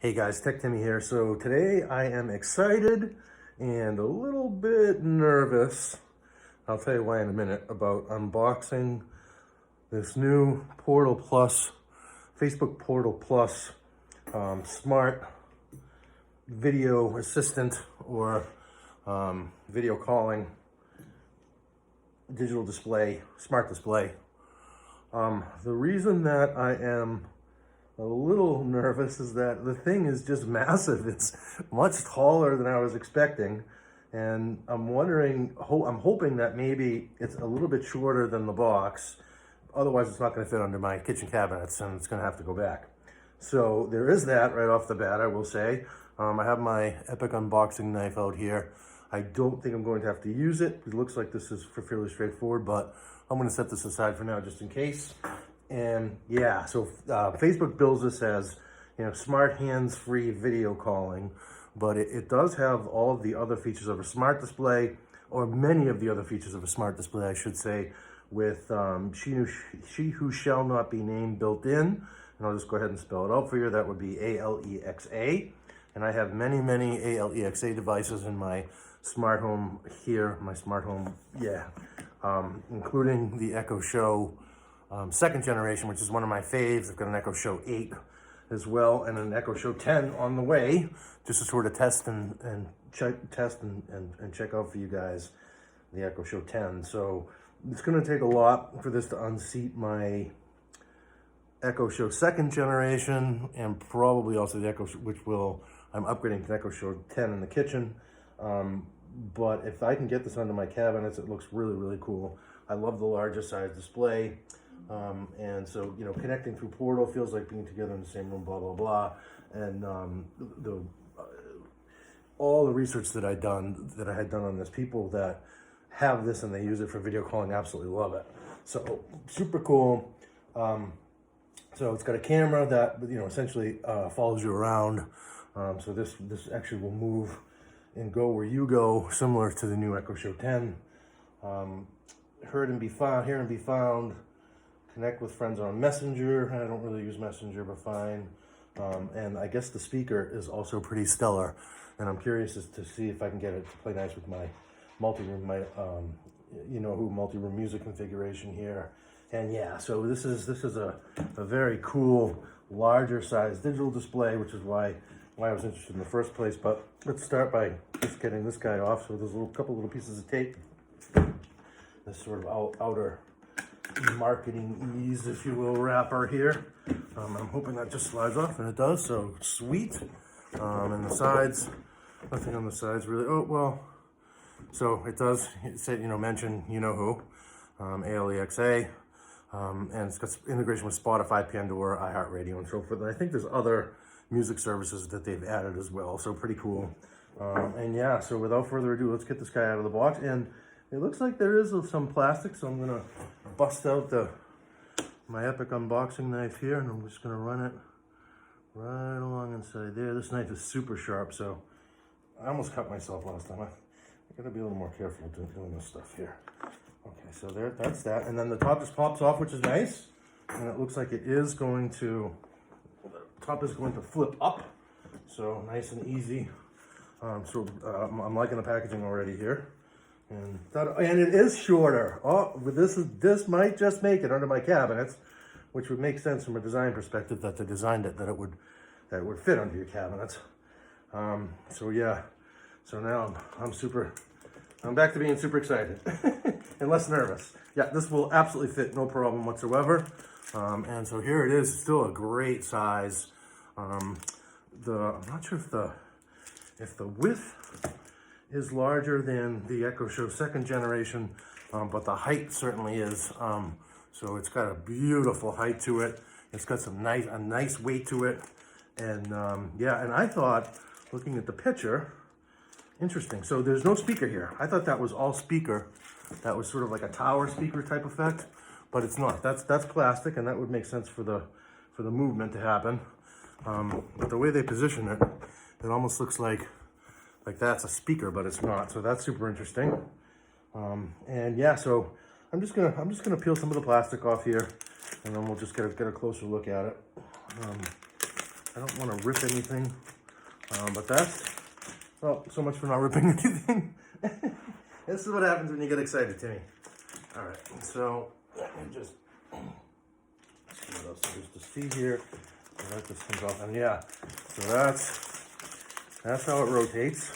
Hey guys, Tech Timmy here. So today I am excited and a little bit nervous. I'll tell you why in a minute, about unboxing this new Portal Plus, Facebook Portal Plus smart video assistant or video calling digital display, smart display. The reason that I am a little nervous is that the thing is just massive. It's much taller than I was expecting. And I'm wondering, I'm hoping that maybe it's a little bit shorter than the box. Otherwise, it's not going to fit under my kitchen cabinets and it's going to have to go back. So there is that right off the bat, I will say. I have my Epic unboxing knife out here. I don't think I'm going to have to use it. It looks like this is fairly straightforward, but I'm going to set this aside for now just in case. And yeah, so Facebook bills this as, smart hands-free video calling, but it does have all of the other features of a smart display, or many of the other features of a smart display, I should say, with she who shall not be named built in. And I'll just go ahead and spell it out for you. That would be Alexa. And I have many Alexa devices in my smart home here, including the Echo Show second generation, which is one of my faves. I've got an Echo Show 8 as well, and an Echo Show 10 on the way, just to sort of test and check out for you guys the Echo Show 10. So it's going to take a lot for this to unseat my Echo Show second generation, and probably also the Echo, I'm upgrading to Echo Show 10 in the kitchen. But if I can get this under my cabinets, it looks really cool. I love the larger size display. And so, connecting through Portal feels like being together in the same room, blah, blah, blah. And all the research that I had done on this, people that have this and they use it for video calling absolutely love it. So super cool. So it's got a camera that, essentially follows you around. So this actually will move and go where you go, similar to the new Echo Show 10. Hear and be found. Connect with friends on Messenger. I don't really use Messenger, but fine. And I guess the speaker is also pretty stellar. And I'm curious as to see if I can get it to play nice with my multi-room, multi-room music configuration here. And yeah, so this is a very cool, larger size digital display, which is why I was interested in the first place. But let's start by just getting this guy off. So there's a couple little pieces of tape. This sort of outer marketing ease, if you will, wrapper here. I'm hoping that just slides off, and it does, so sweet. And the sides, nothing on the sides really. Oh, well, so it does say, mention who, Alexa, and it's got integration with Spotify, Pandora, iHeartRadio, and so forth. And I think there's other music services that they've added as well, so pretty cool. And yeah, so without further ado, let's get this guy out of the box. And it looks like there is some plastic, so I'm gonna bust out my Epic unboxing knife here, and I'm just gonna run it right along inside there. This knife is super sharp, so I almost cut myself last time. I gotta be a little more careful doing this stuff here. Okay, so that's that. And then the top just pops off, which is nice. And it looks like the top is going to flip up. So nice and easy. I'm liking the packaging already here. And it is shorter. Oh, this might just make it under my cabinets, which would make sense from a design perspective that they designed it that it would fit under your cabinets. So yeah, so now I'm back to being super excited and less nervous. Yeah, this will absolutely fit, no problem whatsoever. And so here it is, still a great size. I'm not sure if the width is larger than the Echo Show second generation, but the height certainly is. So it's got a beautiful height to it. It's got a nice weight to it. And and I thought, looking at the picture, interesting. So there's no speaker here. I thought that was all speaker. That was sort of like a tower speaker type effect, but it's not. That's plastic, and that would make sense for the movement to happen. But the way they position it, it almost looks like that's a speaker, but it's not. So that's super interesting. And yeah, so I'm just gonna peel some of the plastic off here, and then we'll just get a closer look at it. I don't want to rip anything, but that's, well, so much for not ripping anything. This is what happens when you get excited, Timmy. All right, so let me just see what else there is to see here. I'll let this comes off, and yeah, so that's how it rotates.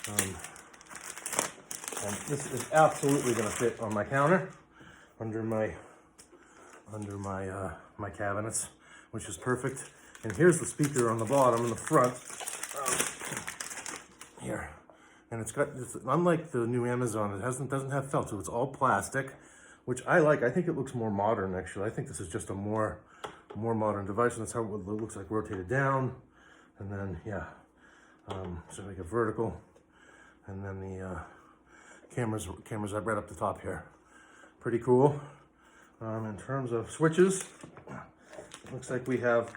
And this is absolutely going to fit on my counter, under my my cabinets, which is perfect. And here's the speaker on the bottom and the front here, and it's unlike the new Amazon, it doesn't have felt, so it's all plastic, which I like. I think it looks more modern, actually. I think this is just a more modern device, and that's how it looks like, rotated down, and then yeah, so like a vertical, and then the cameras are right up the top here. Pretty cool. In terms of switches, it looks like we have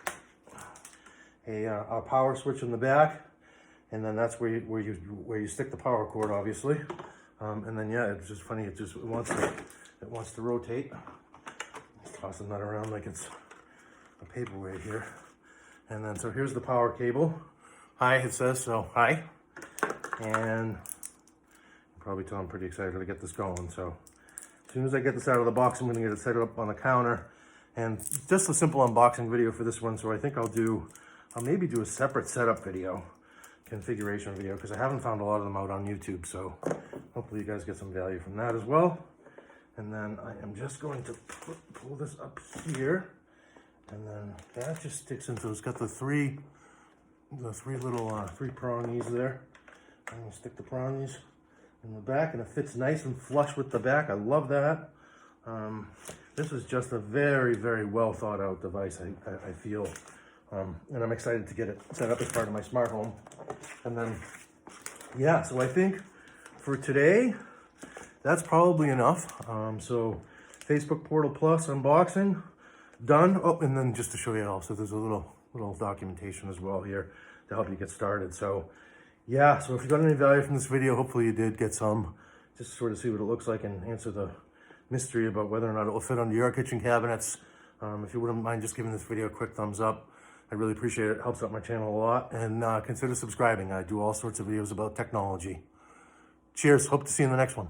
a power switch in the back, and then that's where you stick the power cord, obviously. And then yeah, it's just funny. It wants to rotate. Tossing that around like it's a paperweight here. And then so here's the power cable. Hi, it says so. Hi. And you probably tell I'm pretty excited to get this going. So as soon as I get this out of the box, I'm going to get it set up on the counter. And just a simple unboxing video for this one. So I think I'll maybe do a separate setup video, configuration video, because I haven't found a lot of them out on YouTube. So hopefully you guys get some value from that as well. And then I am just going to pull this up here, and then that just sticks into, it's got the three little three prongies there. I'm gonna stick the prongies in the back, and it fits nice and flush with the back. I love that. This is just a very, very well thought out device, I feel. And I'm excited to get it set up as part of my smart home. And then, yeah, so I think for today, that's probably enough. So Facebook Portal Plus unboxing, done. Oh, and then just to show you also, there's a little documentation as well here to help you get started. So yeah, so if you got any value from this video, hopefully you did get some, just sort of see what it looks like and answer the mystery about whether or not it will fit under your kitchen cabinets. If you wouldn't mind just giving this video a quick thumbs up, I really appreciate it. It helps out my channel a lot. And consider subscribing. I do all sorts of videos about technology. Cheers. Hope to see you in the next one.